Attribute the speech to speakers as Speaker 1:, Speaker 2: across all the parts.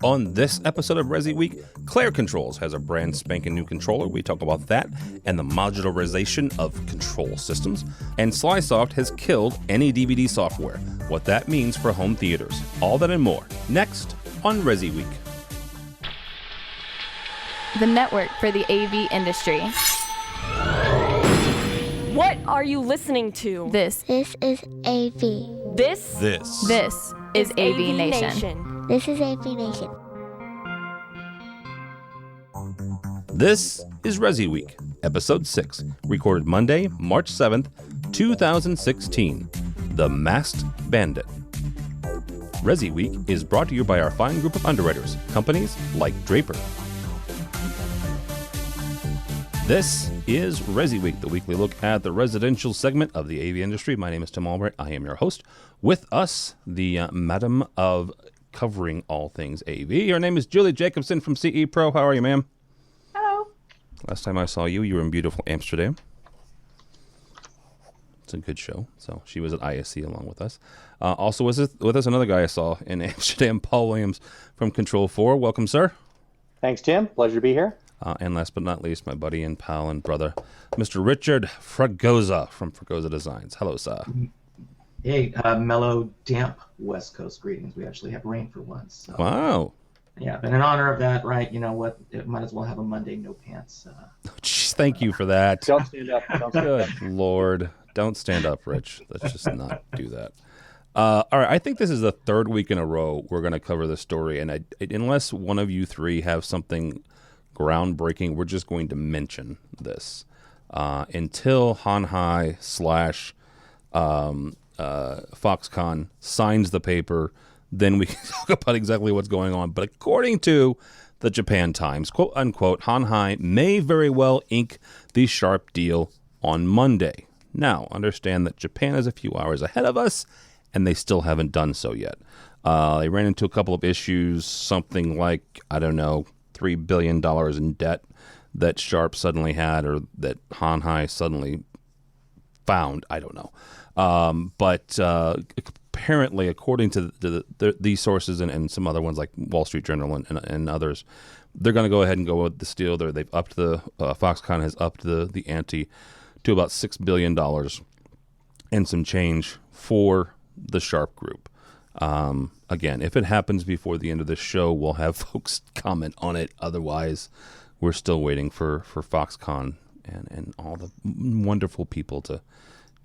Speaker 1: On this episode of ResiWeek, Claire Controls has a brand spanking new controller. We talk about that and the modularization of control systems. And Slysoft has killed any DVD software, what that means for home theaters. All that and more, next on ResiWeek.
Speaker 2: The network for the AV industry.
Speaker 3: What are you listening to?
Speaker 2: This
Speaker 4: is AV.
Speaker 3: This
Speaker 2: is AVNation.
Speaker 4: This is AVNation.
Speaker 1: This is ResiWeek, Episode 6, recorded Monday, March 7th, 2016. The Masked Bandit. ResiWeek is brought to you by our fine group of underwriters, companies like Draper. This is ResiWeek, the weekly look at the residential segment of the AV industry. My name is Tim Albright. I am your host. With us, the madam of covering all things AV. Her name is Julie Jacobson from CE Pro. How are you, ma'am?
Speaker 5: Hello.
Speaker 1: Last time I saw you, you were in beautiful Amsterdam. It's a good show. So she was at ISC along with us. Also with us another guy I saw in Amsterdam, Paul Williams from Control 4. Welcome, sir.
Speaker 6: Thanks, Tim. Pleasure to be here.
Speaker 1: And last but not least, my buddy and pal and brother, Mr. Richard Fragoza from Fragoza Designs. Hello, sir.
Speaker 7: Hey, mellow, damp West Coast greetings. We actually have rain for once. So.
Speaker 1: Wow.
Speaker 7: Yeah, but in honor of that, right, you know what, it might as well have a Monday no pants.
Speaker 1: Jeez, thank you for that.
Speaker 6: Don't stand up.
Speaker 1: Good Lord. Don't stand up, Rich. Let's just not do that. All right, I think this is the third week in a row we're going to cover this story, and unless one of you three have something groundbreaking, we're just going to mention this. Until Hanhai / Foxconn signs the paper, then we can talk about exactly what's going on. But according to the Japan Times, quote unquote, Hanhai may very well ink the Sharp deal on Monday. Now, understand that Japan is a few hours ahead of us, and they still haven't done so yet. They ran into a couple of issues, something like, I don't know, $3 billion in debt that Sharp suddenly had, or that Hanhai suddenly found. I don't know. But apparently, according to these sources and some other ones like Wall Street Journal and others, they're going to go ahead and go with this deal. They've upped Foxconn has upped the ante to about $6 billion and some change for the Sharp Group. Again, if it happens before the end of this show, we'll have folks comment on it. Otherwise, we're still waiting for Foxconn and all the wonderful people to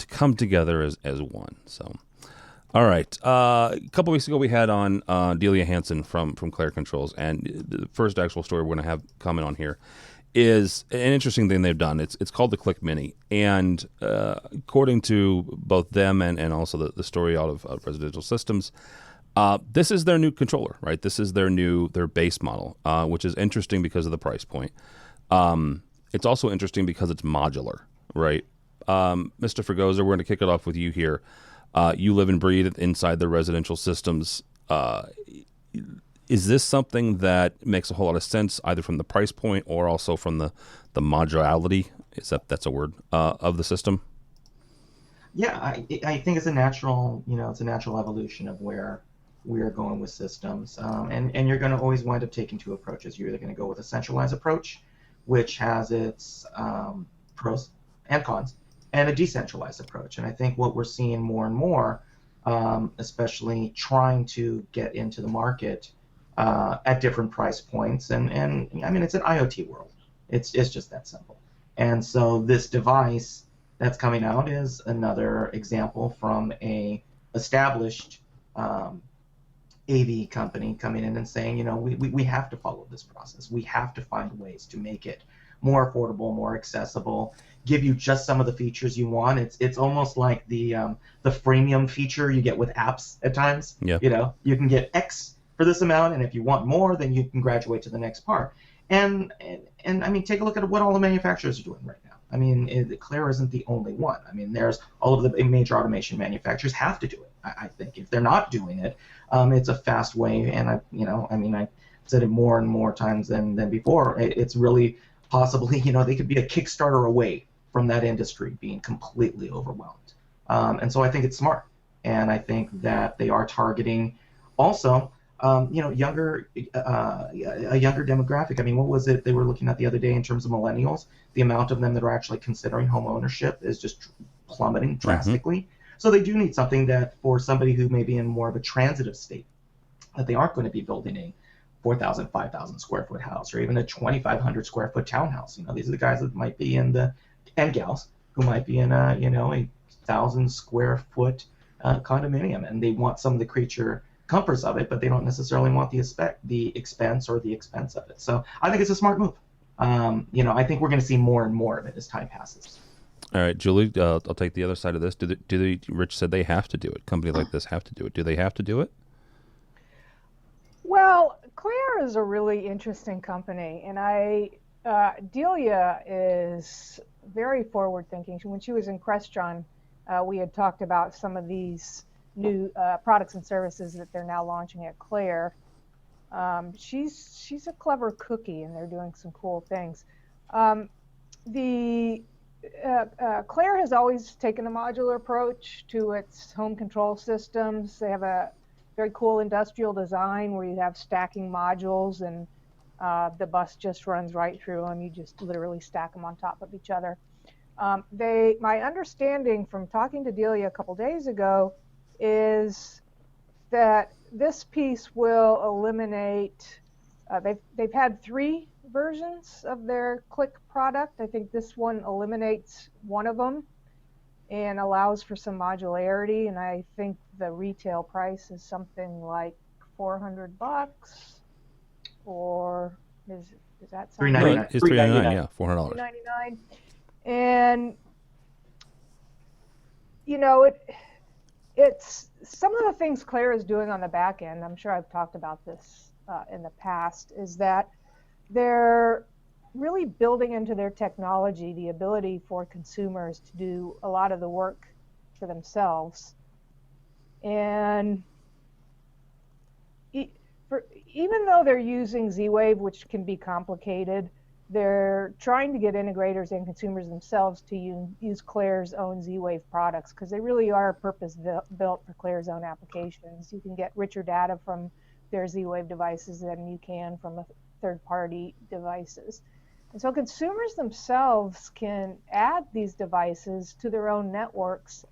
Speaker 1: come together as one. So, all right. A couple weeks ago, we had on Delia Hansen from Claire Controls, and the first actual story we're going to have comment on here is an interesting thing they've done. It's called the Click Mini, and according to both them and also the story out of Residential Systems, this is their new controller, right? This is their base model, which is interesting because of the price point. It's also interesting because it's modular, right? Mr. Fragoza, we're going to kick it off with you here. You live and breathe inside the Residential Systems. Is this something that makes a whole lot of sense, either from the price point or also from the modularity, that's a word, of the system?
Speaker 7: Yeah, I think it's a natural, evolution of where we are going with systems. And you're going to always wind up taking two approaches. You're either going to go with a centralized approach, which has its pros and cons, and a decentralized approach. And I think what we're seeing more and more, especially trying to get into the market at different price points, and I mean, it's an IoT world. It's just that simple. And so this device that's coming out is another example from a established AV company coming in and saying, we have to follow this process. We have to find ways to make it more affordable, more accessible, give you just some of the features you want. It's almost like the freemium feature you get with apps at times.
Speaker 1: Yeah.
Speaker 7: You can get X for this amount, and if you want more, then you can graduate to the next part. And I mean, take a look at what all the manufacturers are doing right now. I mean, Claire isn't the only one. I mean, there's all of the major automation manufacturers have to do it. I think if they're not doing it, it's a fast way. And I've said it more and more times than before. It's really possibly, they could be a Kickstarter away from that industry being completely overwhelmed. And so I think it's smart. And I think that they are targeting also younger, a younger demographic. I mean, what was it they were looking at the other day in terms of millennials? The amount of them that are actually considering home ownership is just plummeting drastically. So they do need something that for somebody who may be in more of a transitive state, that they aren't going to be building a 4,000, 5,000 square foot house or even a 2,500 square foot townhouse. These are the guys that might be in and gals who might be in a 1,000 square foot condominium, and they want some of the creature comforts of it, but they don't necessarily want the expense or the expense of it. So I think it's a smart move. I think we're going to see more and more of it as time passes.
Speaker 1: All right, Julie, I'll take the other side of this. Rich said they have to do it. Companies like this have to do it. Do they have to do it?
Speaker 5: Well, Claire is a really interesting company, and Delia is very forward-thinking. When she was in Crestron, we had talked about some of these new products and services that they're now launching at Claire. She's a clever cookie, and they're doing some cool things. Claire has always taken a modular approach to its home control systems. They have a very cool industrial design where you have stacking modules, and the bus just runs right through them. You just literally stack them on top of each other. My understanding from talking to Delia a couple days ago is that this piece will eliminate, they've had 3 versions of their Click product. I think this one eliminates one of them and allows for some modularity, and I think the retail price is something like $400, or is that something?
Speaker 7: $399.
Speaker 1: It's $399, yeah, $400.
Speaker 5: $399. And it's some of the things Claire is doing on the back end. I'm sure I've talked about this in the past, is that they're really building into their technology the ability for consumers to do a lot of the work for themselves. And even though they're using Z-Wave, which can be complicated, they're trying to get integrators and consumers themselves to use Claire's own Z-Wave products, because they really are purpose-built for Claire's own applications. You can get richer data from their Z-Wave devices than you can from third-party devices. And so consumers themselves can add these devices to their own networks.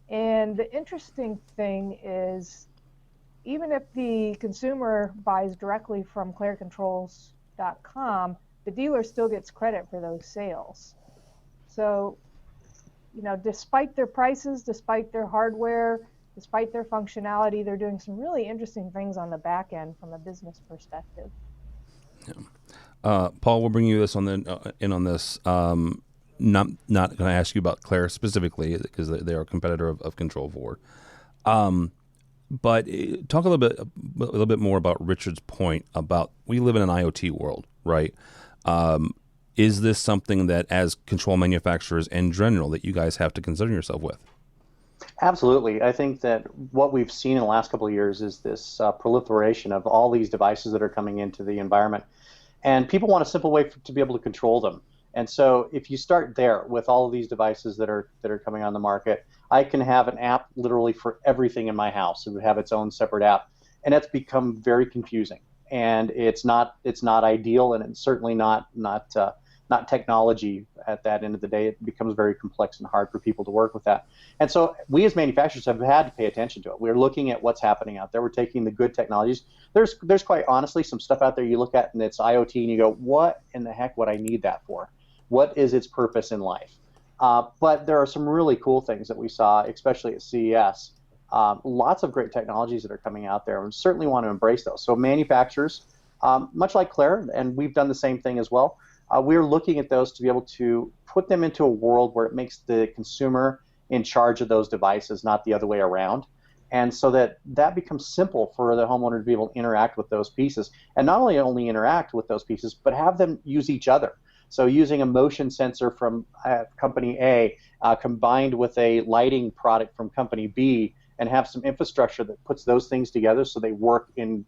Speaker 5: And the interesting thing is, even if the consumer buys directly from clairecontrols.com, the dealer still gets credit for those sales. So, despite their prices, despite their hardware, despite their functionality, they're doing some really interesting things on the back end from a business perspective.
Speaker 1: Yeah. Paul, we'll bring you this in on this. Not going to ask you about Claire specifically, because they are a competitor of Control4. But talk a little bit more about Richard's point about we live in an IoT world, right? Is this something that, as control manufacturers in general, that you guys have to consider yourself with?
Speaker 6: Absolutely. I think that what we've seen in the last couple of years is this proliferation of all these devices that are coming into the environment. And people want a simple way to be able to control them. And so if you start there with all of these devices that are coming on the market, I can have an app literally for everything in my house. It would have its own separate app. And that's become very confusing. And it's not ideal, and it's certainly not technology at that end of the day. It becomes very complex and hard for people to work with that. And so we as manufacturers have had to pay attention to it. We're looking at what's happening out there. We're taking the good technologies. There's quite honestly some stuff out there you look at and it's IoT and you go, what in the heck would I need that for? What is its purpose in life? But there are some really cool things that we saw, especially at CES. Lots of great technologies that are coming out there, and we certainly want to embrace those. So manufacturers, much like Claire, and we've done the same thing as well, we're looking at those to be able to put them into a world where it makes the consumer in charge of those devices, not the other way around. And so that becomes simple for the homeowner to be able to interact with those pieces. And not only interact with those pieces, but have them use each other. So using a motion sensor from company A combined with a lighting product from company B, and have some infrastructure that puts those things together so they work in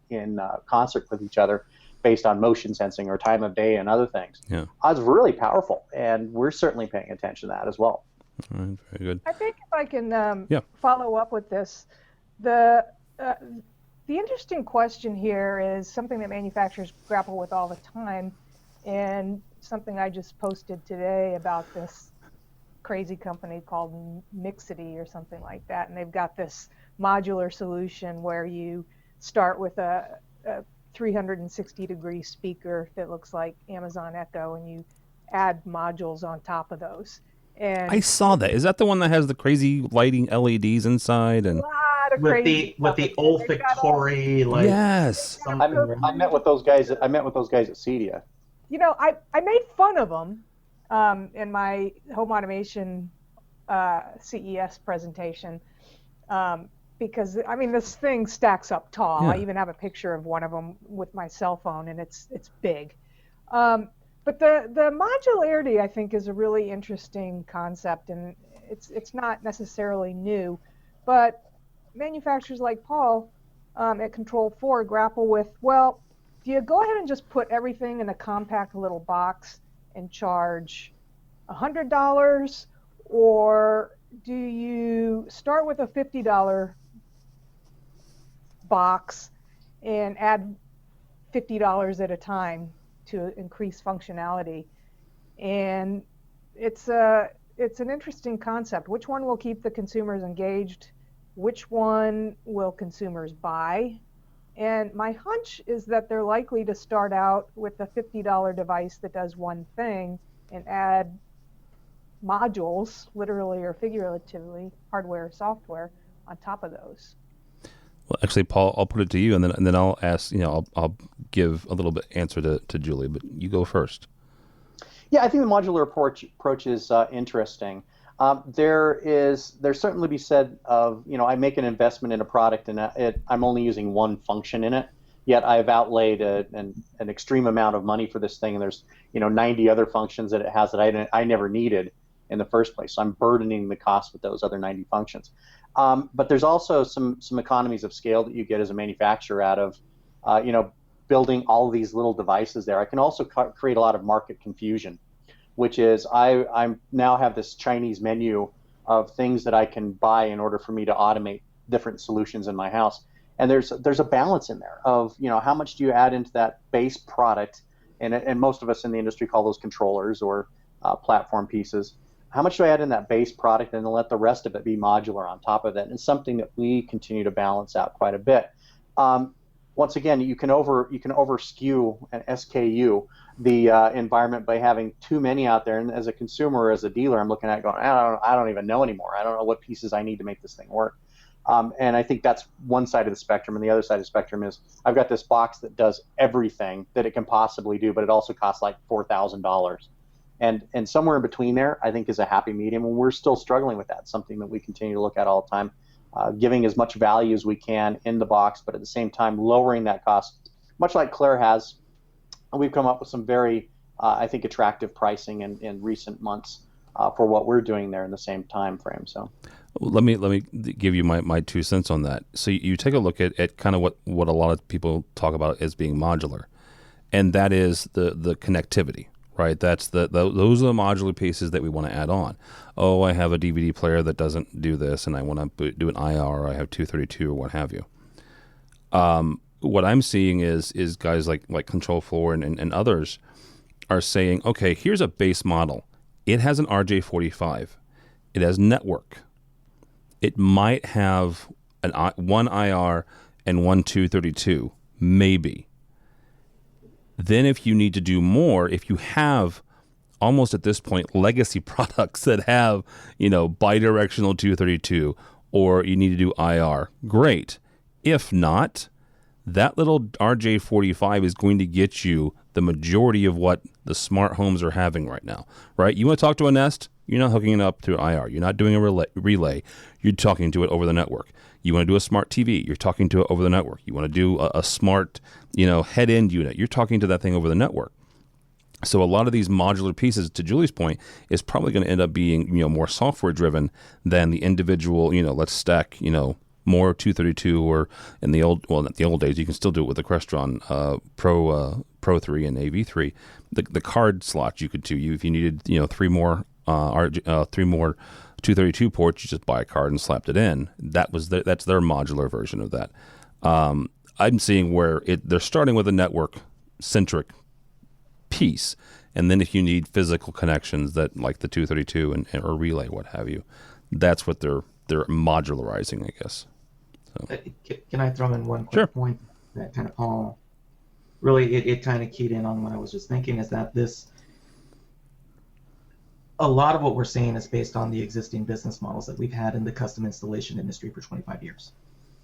Speaker 6: concert with each other based on motion sensing or time of day and other things.
Speaker 1: Yeah.
Speaker 6: It's really powerful, and we're certainly paying attention to that as well.
Speaker 1: All right, very good.
Speaker 5: I think if I can follow up with this, the The interesting question here is something that manufacturers grapple with all the time, and something I just posted today about this crazy company called Mixity or something like that, and they've got this modular solution where you start with a 360-degree speaker that looks like Amazon Echo, and you add modules on top of those. And
Speaker 1: I saw that. Is that the one that has the crazy lighting LEDs inside? And
Speaker 7: with the olfactory, like,
Speaker 1: yes,
Speaker 6: I met with those guys. I met with those guys at CEDIA.
Speaker 5: You know, I made fun of them in my home automation CES presentation because I mean this thing stacks up tall.
Speaker 1: Yeah.
Speaker 5: I even have a picture of one of them with my cell phone, and it's big. But the modularity, I think, is a really interesting concept, and it's not necessarily new, but manufacturers like Paul at Control4 grapple with, well, do you go ahead and just put everything in a compact little box and charge $100, or do you start with a $50 box and add $50 at a time to increase functionality? And it's an interesting concept. Which one will keep the consumers engaged? Which one will consumers buy? And my hunch is that they're likely to start out with a $50 device that does one thing and add modules, literally or figuratively, hardware or software, on top of those.
Speaker 1: Well, actually, Paul, I'll put it to you, and then I'll ask. I'll give a little bit answer to Julie, but you go first.
Speaker 6: Yeah, I think the modular approach is interesting. There's certainly be said of, I make an investment in a product and I'm only using one function in it, yet I've outlaid an extreme amount of money for this thing, and there's 90 other functions that it has that I never needed in the first place. So I'm burdening the cost with those other 90 functions. But there's also some economies of scale that you get as a manufacturer out of building all these little devices there. I can also create a lot of market confusion, which is I now have this Chinese menu of things that I can buy in order for me to automate different solutions in my house. And there's a balance in there of, how much do you add into that base product, and most of us in the industry call those controllers or platform pieces. How much do I add in that base product, and then let the rest of it be modular on top of it? And it's something that we continue to balance out quite a bit. Once again, you can over skew and SKU the environment by having too many out there. And as a consumer, or as a dealer, I'm looking at it going, I don't even know anymore. I don't know what pieces I need to make this thing work. And I think that's one side of the spectrum. And the other side of the spectrum is I've got this box that does everything that it can possibly do, but it also costs like $4,000. And somewhere in between there, I think, is a happy medium. And we're still struggling with that, something that we continue to look at all the time. Giving as much value as we can in the box, but at the same time lowering that cost, much like Claire has. We've come up with some very, I think, attractive pricing in recent months for what we're doing there in the same time frame. So,
Speaker 1: let me give you my 2 cents on that. So you take a look at kind of what a lot of people talk about as being modular, and that is the connectivity. Right, those are the modular pieces that we want to add on. Oh, I have a DVD player that doesn't do this, and I want to do an IR, or I have 232 or what have you. What I'm seeing is guys like Control4 and others are saying, okay, here's a base model. It has an RJ45. It has network. It might have one IR and one 232, maybe. Then if you need to do more, if you have almost at this point legacy products that have, bidirectional 232, or you need to do IR, great. If not, that little RJ45 is going to get you the majority of what the smart homes are having right now, right? You want to talk to a Nest, you're not hooking it up to IR. You're not doing a relay. You're talking to it over the network. You want to do a smart TV, you're talking to it over the network. You want to do a smart, head-end unit, you're talking to that thing over the network. So a lot of these modular pieces, to Julie's point, is probably going to end up being, more software-driven than the individual, let's stack, more 232, or in the old, well, not the old days, you can still do it with the Crestron Pro 3 and AV3. The card slots you could do. If you needed, three more 232 ports, you just buy a card and slapped it in. That's their modular version of that. I'm seeing where they're starting with a network-centric piece, and then if you need physical connections that like the 232 and or relay, what have you, that's what they're modularizing, I guess. So.
Speaker 7: Can I throw in one quick
Speaker 1: Sure.
Speaker 7: point that kind of Paul really it kind of keyed in on what I was just thinking, is that a lot of what we're seeing is based on the existing business models that we've had in the custom installation industry for 25 years.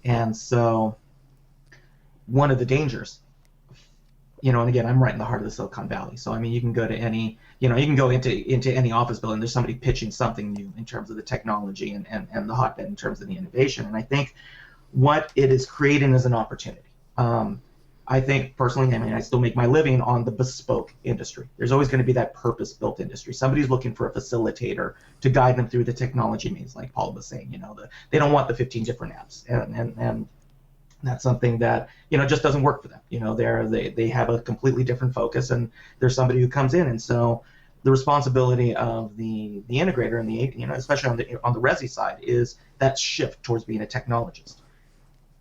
Speaker 7: And so one of the dangers, and again, I'm right in the heart of the Silicon Valley. So, I mean, you can go to any, you can go into any office building, there's somebody pitching something new in terms of the technology and the hotbed in terms of the innovation. And I think what it is creating is an opportunity. I think personally, I mean, I still make my living on the bespoke industry. There's always going to be that purpose-built industry. Somebody's looking for a facilitator to guide them through the technology maze, like Paul was saying. They don't want the 15 different apps, and that's something that just doesn't work for them. They have a completely different focus, and there's somebody who comes in, and so the responsibility of the integrator and the especially on the Resi side is that shift towards being a technologist.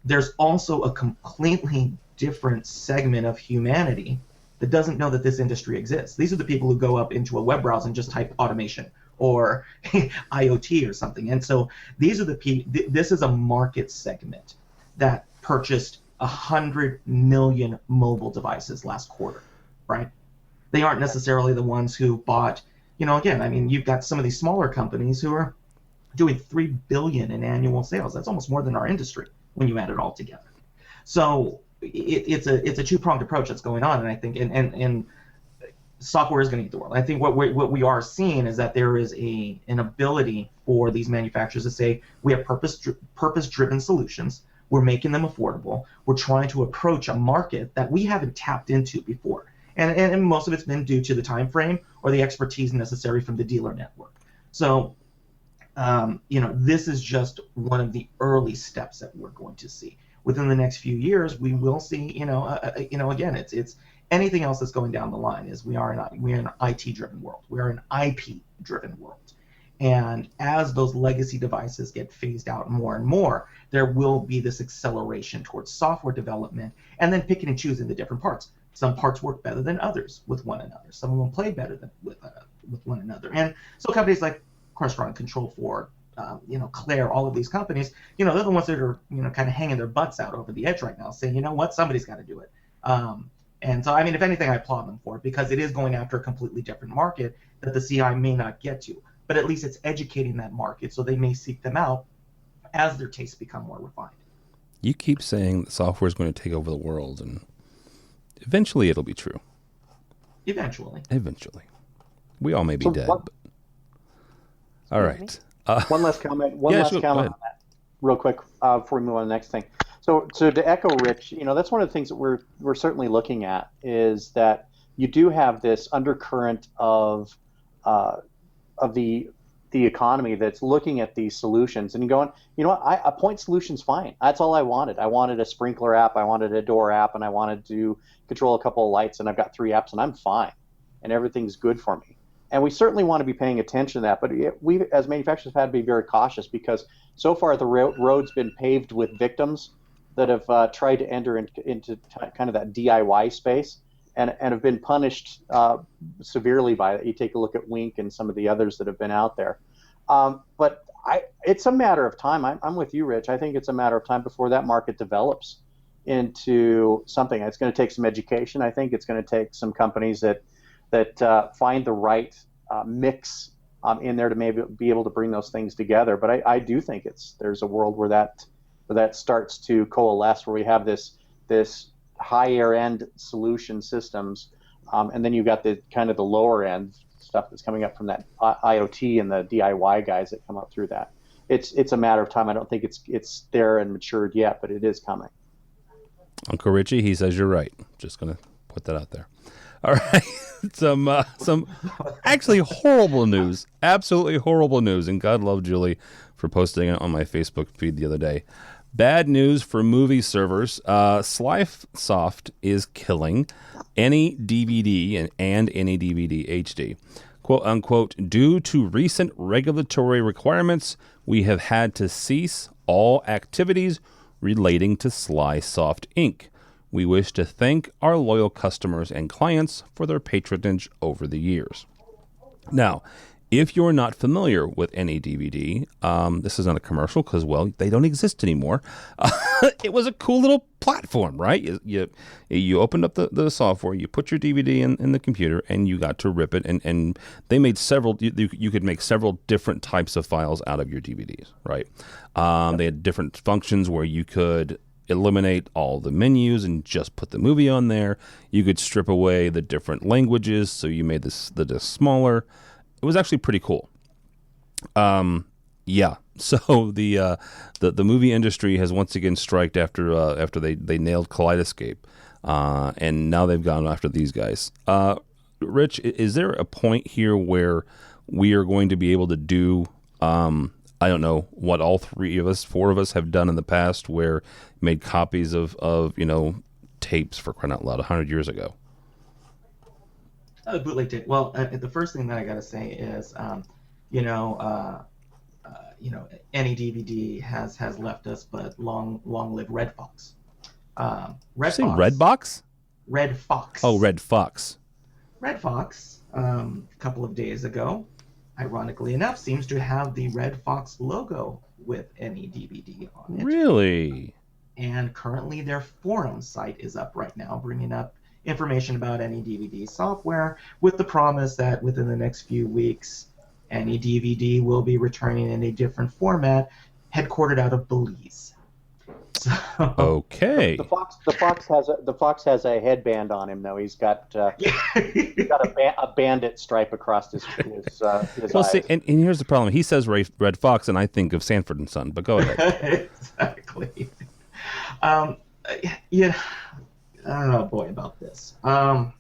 Speaker 7: There's also a completely different segment of humanity that doesn't know that this industry exists. These are the people who go up into a web browser and just type automation or IoT or something. And so these are this is a market segment that purchased 100 million mobile devices last quarter, right? They aren't necessarily the ones who bought, again, I mean, you've got some of these smaller companies who are doing 3 billion in annual sales. That's almost more than our industry when you add it all together. So it's a two-pronged approach that's going on, and I think and software is going to eat the world. I think what we are seeing is that there is an ability for these manufacturers to say, we have purpose-driven solutions. We're making them affordable. We're trying to approach a market that we haven't tapped into before, and most of it's been due to the time frame or the expertise necessary from the dealer network. So, this is just one of the early steps that we're going to see. Within the next few years, we will see, again, it's anything else that's going down the line is we're an IT-driven world. We're an IP-driven world. And as those legacy devices get phased out more and more, there will be this acceleration towards software development and then picking and choosing the different parts. Some parts work better than others with one another. Some of them play better than with one another. And so companies like Crestron, Control4, Claire, all of these companies, they're the ones that are, kind of hanging their butts out over the edge right now, saying, what, somebody's got to do it. And so, I mean, if anything, I applaud them for it because it is going after a completely different market that the CI may not get to. But at least it's educating that market so they may seek them out as their tastes become more refined.
Speaker 1: You keep saying that software is going to take over the world, and eventually it'll be true.
Speaker 7: Eventually.
Speaker 1: We all may be dead. But... All right.
Speaker 6: One last comment. One last comment on that, real quick, before we move on to the next thing. So to echo Rich, that's one of the things that we're certainly looking at is that you do have this undercurrent of the economy that's looking at these solutions and going, a point solution's fine. That's all I wanted. I wanted a sprinkler app, I wanted a door app, and I wanted to control a couple of lights, and I've got 3 apps, and I'm fine, and everything's good for me. And we certainly want to be paying attention to that, but we as manufacturers have had to be very cautious because so far the road's been paved with victims that have tried to enter into kind of that DIY space and have been punished severely by it. You take a look at Wink and some of the others that have been out there. But it's a matter of time. I'm with you, Rich. I think it's a matter of time before that market develops into something. It's going to take some education. I think it's going to take some companies that find the right mix in there to maybe be able to bring those things together. But I do think there's a world where that starts to coalesce, where we have this higher end solution systems, and then you've got the kind of the lower end stuff that's coming up from that IoT and the DIY guys that come up through that. It's a matter of time. I don't think it's there and matured yet, but it is coming.
Speaker 1: Uncle Richie, he says you're right. Just gonna put that out there. All right, some actually horrible news, absolutely horrible news, and God love Julie for posting it on my Facebook feed the other day. Bad news for movie servers. Slicesoft is killing any DVD and any DVD HD. Quote unquote, due to recent regulatory requirements, we have had to cease all activities relating to Sly Soft Inc. We wish to thank our loyal customers and clients for their patronage over the years. Now, if you're not familiar with any DVD, this is not a commercial because, well, they don't exist anymore. It was a cool little platform, right? You opened up the software, you put your DVD in the computer, and you got to rip it. And they made several, you could make several different types of files out of your DVDs, right? They had different functions where you could eliminate all the menus and just put the movie on there. You could strip away the different languages, so you made the disc smaller. It was actually pretty cool. Yeah. So the movie industry has once again striked after they nailed Kaleidoscape, and now they've gone after these guys. Rich, is there a point here where we are going to be able to do? I don't know what all four of us have done in the past, where made copies of tapes, for crying out loud, 100 years ago.
Speaker 7: Bootleg tape. Well, the first thing that I got to say is, any DVD has left us, but long live Red Fox.
Speaker 1: Red Fox. Red Box?
Speaker 7: Red Fox.
Speaker 1: Oh, Red Fox.
Speaker 7: Red Fox. A couple of days ago, ironically enough, seems to have the Red Fox logo with any DVD on it.
Speaker 1: Really?
Speaker 7: And currently, their forum site is up right now, bringing up information about any DVD software, with the promise that within the next few weeks, any DVD will be returning in a different format, headquartered out of Belize. So,
Speaker 1: okay.
Speaker 6: The fox has a headband on him though. He's got a bandit stripe across his
Speaker 1: well,
Speaker 6: eyes.
Speaker 1: see, and here's the problem. He says Red Fox, and I think of Sanford and Son. But go ahead.
Speaker 7: Exactly. I don't know, boy, about this. I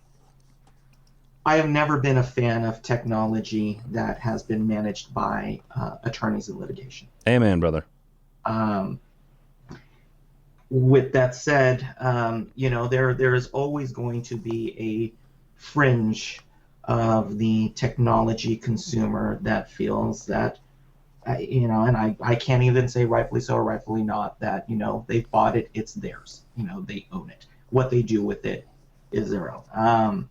Speaker 7: have never been a fan of technology that has been managed by attorneys in litigation.
Speaker 1: Amen, brother.
Speaker 7: With that said, there is always going to be a fringe of the technology consumer that feels that, and I can't even say rightfully so or rightfully not, that, they bought it, it's theirs. They own it. What they do with it is their own.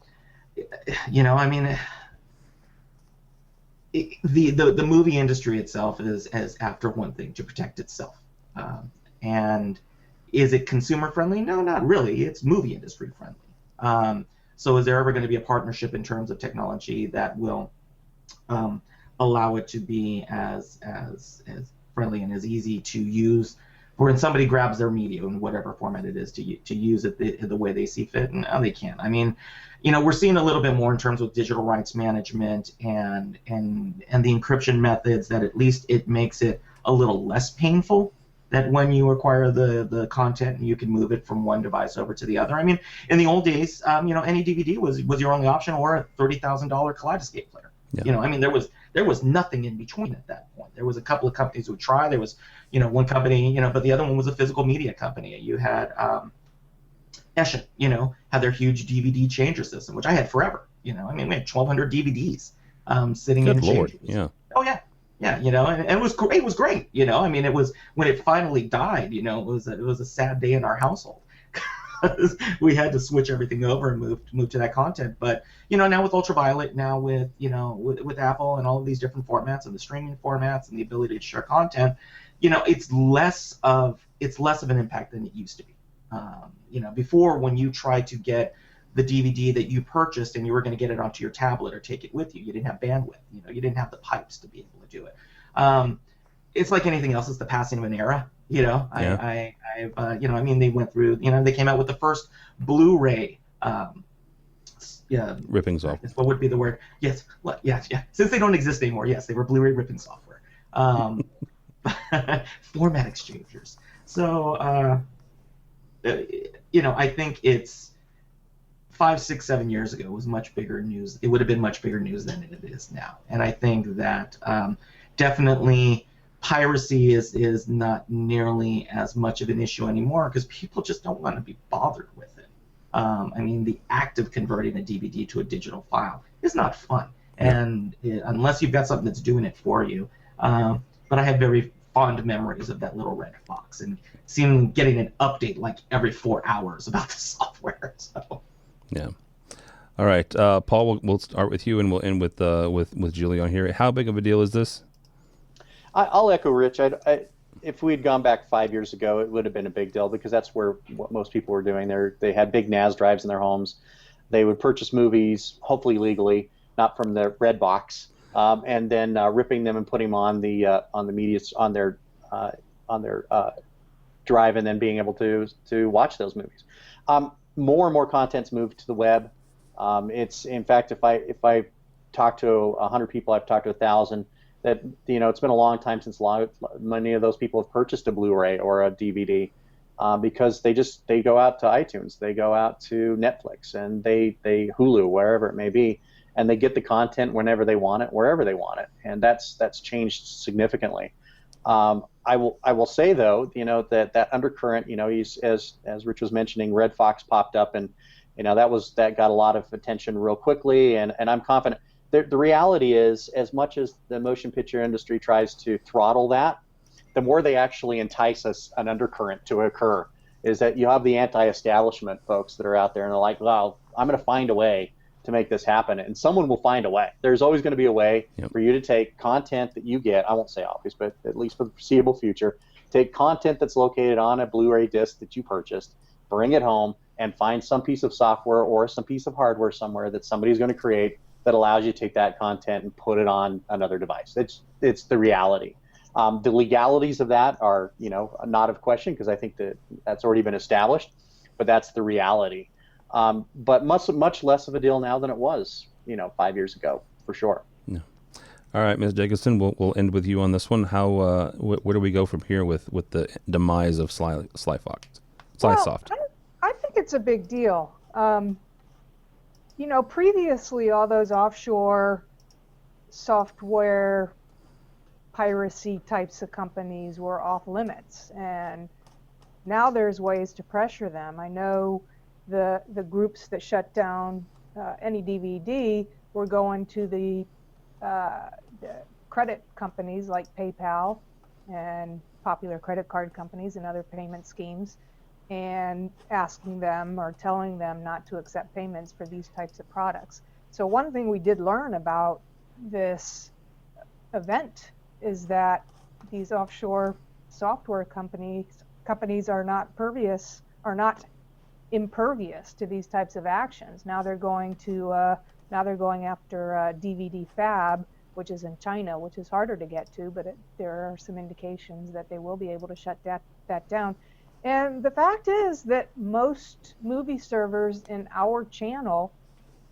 Speaker 7: The movie industry itself is after one thing, to protect itself. And is it consumer friendly? No, not really. It's movie industry friendly. So is there ever going to be a partnership in terms of technology that will allow it to be as friendly and as easy to use, when somebody grabs their media in whatever format it is to use it the way they see fit? No, they can't. We're seeing a little bit more in terms of digital rights management and the encryption methods, that at least it makes it a little less painful, that when you acquire the content, you can move it from one device over to the other. In the old days, any DVD was your only option, or a $30,000 Kaleidoscape player. Yeah. There was nothing in between at that point. There was a couple of companies who would try. There was, one company, but the other one was a physical media company. You had Eshin, had their huge DVD changer system, which I had forever. We had 1,200 DVDs sitting in changers.
Speaker 1: Yeah.
Speaker 7: Oh yeah. Yeah, and it was great. It was great. It was, when it finally died. It was a sad day in our household. We had to switch everything over and move to that content. But now with Ultraviolet, now with with Apple and all of these different formats and the streaming formats and the ability to share content, it's less of an impact than it used to be. Before, when you tried to get the DVD that you purchased and you were going to get it onto your tablet or take it with you, you didn't have bandwidth. You didn't have the pipes to be able to do it. It's like anything else. It's the passing of an era. They went through. They came out with the first Blu-ray.
Speaker 1: Ripping software.
Speaker 7: What would be the word? Yes. Yeah. Since they don't exist anymore, yes, they were Blu-ray ripping software. Format exchangers. So, I think it's 5, 6, 7 years ago was much bigger news. It would have been much bigger news than it is now. And I think that definitely piracy is not nearly as much of an issue anymore, because people just don't want to be bothered with it. The act of converting a DVD to a digital file is not fun, and unless you've got something that's doing it for you. But I have very fond memories of that little Red Fox, and seem getting an update like every 4 hours about the software. So.
Speaker 1: Yeah. All right, Paul. We'll start with you, and we'll end with Julie on here. How big of a deal is this?
Speaker 6: I'll echo Rich. If we had gone back 5 years ago, it would have been a big deal because that's what most people were doing. They had big NAS drives in their homes. They would purchase movies, hopefully legally, not from the red box, and then ripping them and putting them on the media on their drive, and then being able to watch those movies. More and more content's moved to the web. It's, in fact, if I talk to 100 people, I've talked to 1,000. That, it's been a long time since many of those people have purchased a Blu-ray or a DVD, because they go out to iTunes, they go out to Netflix, and they Hulu, wherever it may be, and they get the content whenever they want it, wherever they want it, and that's changed significantly. I will say though, that undercurrent, as Rich was mentioning, Red Fox popped up, and that got a lot of attention real quickly, and I'm confident. The reality is, as much as the motion picture industry tries to throttle that, the more they actually entice an undercurrent to occur, is that you have the anti-establishment folks that are out there, and they're like, well, I'm going to find a way to make this happen, and someone will find a way. There's always going to be a way for you to take content that you get, I won't say obvious, but at least for the foreseeable future, take content that's located on a Blu-ray disc that you purchased, bring it home, and find some piece of software or some piece of hardware somewhere that somebody's going to create that allows you to take that content and put it on another device. It's the reality. The legalities of that are, not of question, because I think that's already been established, but that's the reality. But much less of a deal now than it was, 5 years ago, for sure.
Speaker 1: Yeah. All right, Ms. Jacobson, we'll end with you on this one. How where do we go from here with the demise of SlySoft?
Speaker 5: I think it's a big deal. Previously all those offshore software piracy types of companies were off limits, and now there's ways to pressure them. I know the groups that shut down any DVD were going to the credit companies like PayPal and popular credit card companies and other payment schemes, and asking them or telling them not to accept payments for these types of products. So one thing we did learn about this event is that these offshore software companies are not impervious to these types of actions. Now they're going after DVD Fab, which is in China, which is harder to get to, but there are some indications that they will be able to shut that down. And the fact is that most movie servers in our channel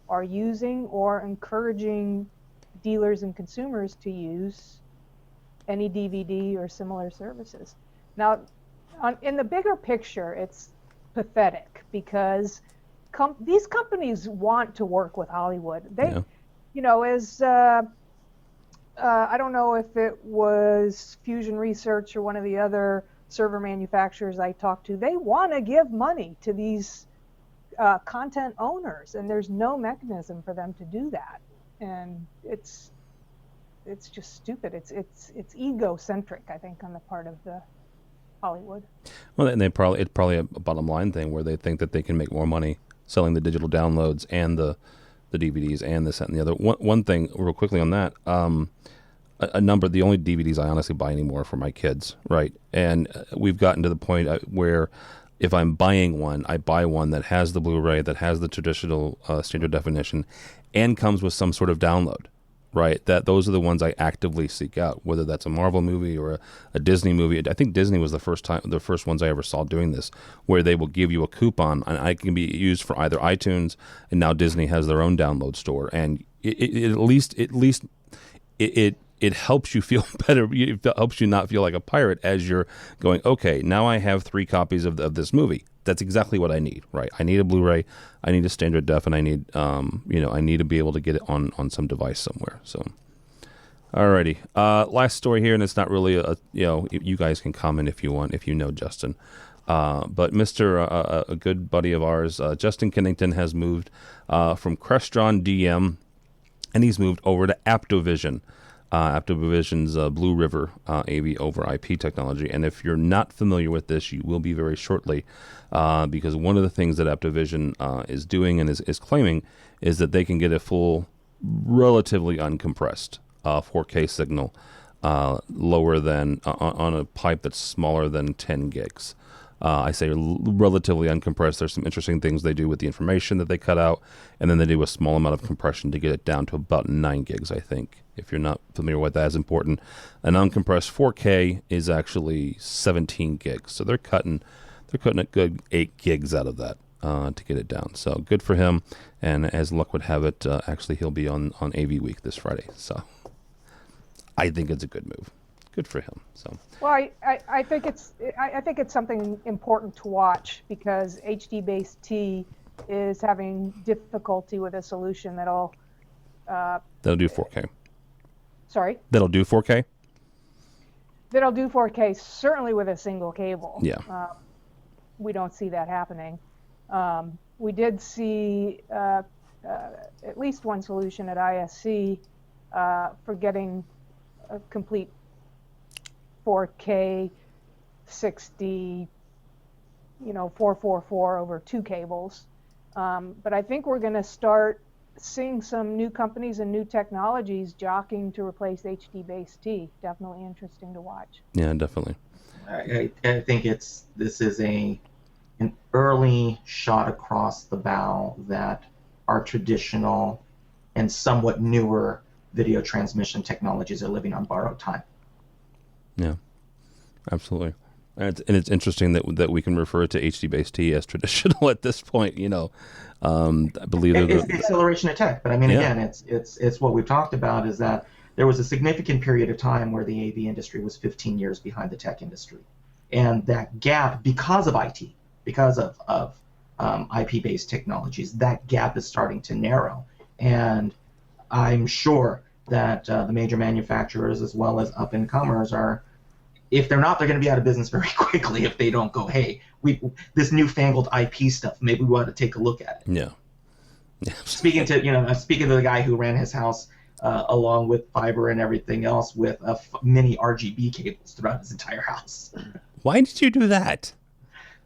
Speaker 5: are using or encouraging dealers and consumers to use any DVD or similar services. Now, in the bigger picture, it's pathetic because these companies want to work with Hollywood. They, I don't know if it was Fusion Research or one of the other server manufacturers I talked to, they want to give money to these content owners, and there's no mechanism for them to do that. And it's just stupid. It's egocentric, I think, on the part of the Hollywood. Well,
Speaker 1: and it's probably a bottom line thing where they think that they can make more money selling the digital downloads and the DVDs and this and the other. One thing real quickly on that, the only DVDs I honestly buy anymore are for my kids, right? And we've gotten to the point where if I'm buying one, I buy one that has the Blu-ray, that has the traditional standard definition, and comes with some sort of download, right? Those are the ones I actively seek out, whether that's a Marvel movie or a Disney movie. I think Disney was the first ones I ever saw doing this, where they will give you a coupon, and it can be used for either iTunes, and now Disney has their own download store, and it helps you feel better. It helps you not feel like a pirate as you're going, okay, now I have 3 copies of this movie. That's exactly what I need, right? I need a Blu-ray, I need a standard def, and I need, I need to be able to get it on some device somewhere. So, alrighty. Last story here, and it's not really you guys can comment if you want, if you know Justin. But a good buddy of ours, Justin Kennington, has moved from Crestron DM, and he's moved over to Aptovision. AptoVision's Blue River AV over IP technology. And if you're not familiar with this, you will be very shortly, because one of the things that AptoVision is doing and is claiming is that they can get a full, relatively uncompressed 4K signal lower than on a pipe that's smaller than 10 gigs. I say relatively uncompressed. There's some interesting things they do with the information that they cut out, and then they do a small amount of compression to get it down to about 9 gigs, I think. If you're not familiar with that, is important. An uncompressed 4K is actually 17 gigs, so they're cutting a good 8 gigs out of that to get it down. So good for him, and as luck would have it, actually he'll be on AV Week this Friday. So I think it's a good move. Good for him. So.
Speaker 5: Well, I think it's something important to watch, because HD-based T is having difficulty with a solution that'll
Speaker 1: do 4K.
Speaker 5: Sorry?
Speaker 1: That'll do 4K?
Speaker 5: That'll do 4K, certainly with a single cable.
Speaker 1: Yeah.
Speaker 5: We don't see that happening. We did see at least one solution at ISC for getting a complete 4K 60, 444 over 2 cables. But I think we're going to start seeing some new companies and new technologies jockeying to replace HD-based T. Definitely interesting to watch.
Speaker 1: Yeah, definitely.
Speaker 7: I think this is an early shot across the bow that our traditional and somewhat newer video transmission technologies are living on borrowed time.
Speaker 1: Yeah, absolutely. And it's interesting that we can refer to HD-based T as traditional at this point. I believe
Speaker 7: it's the acceleration of tech. But I mean, again, it's what we've talked about, is that there was a significant period of time where the AV industry was 15 years behind the tech industry, and that gap, because of IT, because of IP-based technologies, that gap is starting to narrow. And I'm sure that the major manufacturers, as well as up-and-comers, are, if they're not, they're going to be out of business very quickly if they don't go, hey, this newfangled IP stuff, maybe we want to take a look at it.
Speaker 1: Yeah.
Speaker 7: Speaking to the guy who ran his house along with fiber and everything else with mini RGB cables throughout his entire house.
Speaker 1: Why did you do that?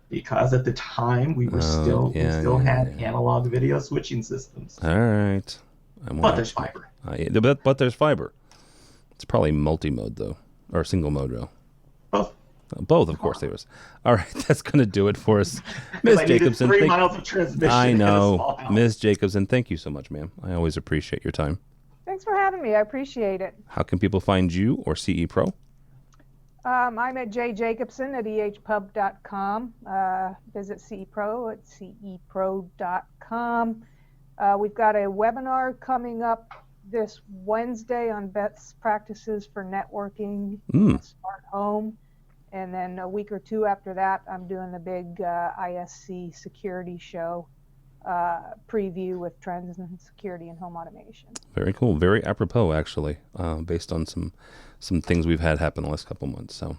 Speaker 7: Because at the time we were had analog video switching systems.
Speaker 1: All right.
Speaker 7: But there's fiber.
Speaker 1: But there's fiber. It's probably multi-mode, though, or single mode, though. Both, of course, there is. All right, that's going to do it for us. Ms. Jacobson.
Speaker 7: 3 miles of transmission.
Speaker 1: I know. Ms. Jacobson, thank you so much, ma'am. I always appreciate your time.
Speaker 5: Thanks for having me. I appreciate it.
Speaker 1: How can people find you or CE Pro?
Speaker 5: I'm at jjacobson at ehpub.com. Visit CE Pro at cepro.com. We've got a webinar coming up this Wednesday on best practices for networking in a smart home. And then a week or two after that, I'm doing the big ISC security show preview with trends in security and home automation.
Speaker 1: Very cool. Very apropos, actually, based on some things we've had happen the last couple months. So,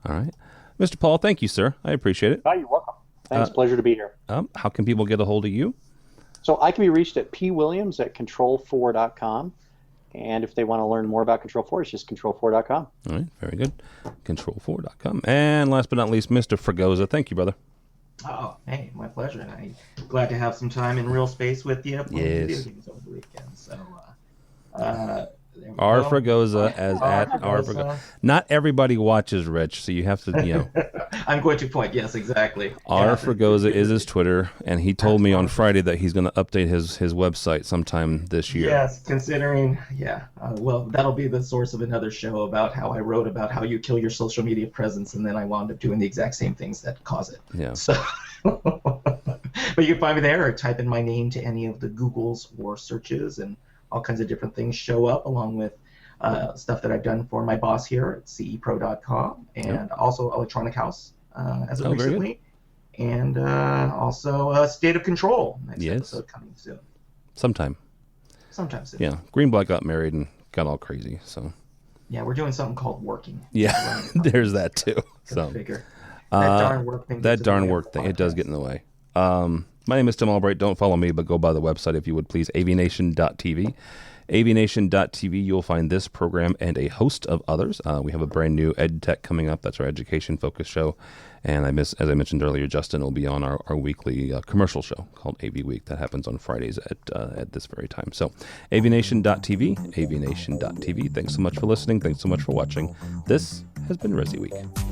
Speaker 1: all right. Mr. Paul, thank you, sir. I appreciate it.
Speaker 6: Oh, you're welcome. Thanks. Pleasure to be here.
Speaker 1: How can people get a hold of you?
Speaker 6: So I can be reached at pwilliams@control4.com. And if they want to learn more about Control4, it's just control4.com.
Speaker 1: All right, very good. Control4.com. And last but not least, Mr. Fragoza. Thank you, brother.
Speaker 7: Oh, hey, my pleasure. And I'm glad to have some time in real space with you playing video games over the weekend. So,
Speaker 1: R. Fragoza as at R. Fragoza. Not everybody watches, Rich, so you have to,
Speaker 7: I'm going to point, yes, exactly.
Speaker 1: R. Fragoza is his Twitter, and he told me on Friday that he's going to update his website sometime this year.
Speaker 7: Yes, considering, well, that'll be the source of another show about how I wrote about how you kill your social media presence, and then I wound up doing the exact same things that cause it.
Speaker 1: Yeah.
Speaker 7: So, but you can find me there, or type in my name to any of the Googles or searches, and all kinds of different things show up, along with stuff that I've done for my boss here at cepro.com, and also Electronic House as of recently, and also State of Control. Next episode coming soon.
Speaker 1: Sometime soon. Yeah, Greenblatt got married and got all crazy. So
Speaker 7: yeah, we're doing something called working.
Speaker 1: Yeah, there's that too. So
Speaker 7: figure. That darn work thing.
Speaker 1: It does get in the way. My name is Tim Albright. Don't follow me, but go by the website if you would please, AVNation.tv. AVNation.tv, you'll find this program and a host of others. We have a brand new Ed Tech coming up. That's our education-focused show. And as I mentioned earlier, Justin will be on our weekly commercial show called AV Week. That happens on Fridays at this very time. So AVNation.tv, AVNation.tv. Thanks so much for listening. Thanks so much for watching. This has been ResiWeek.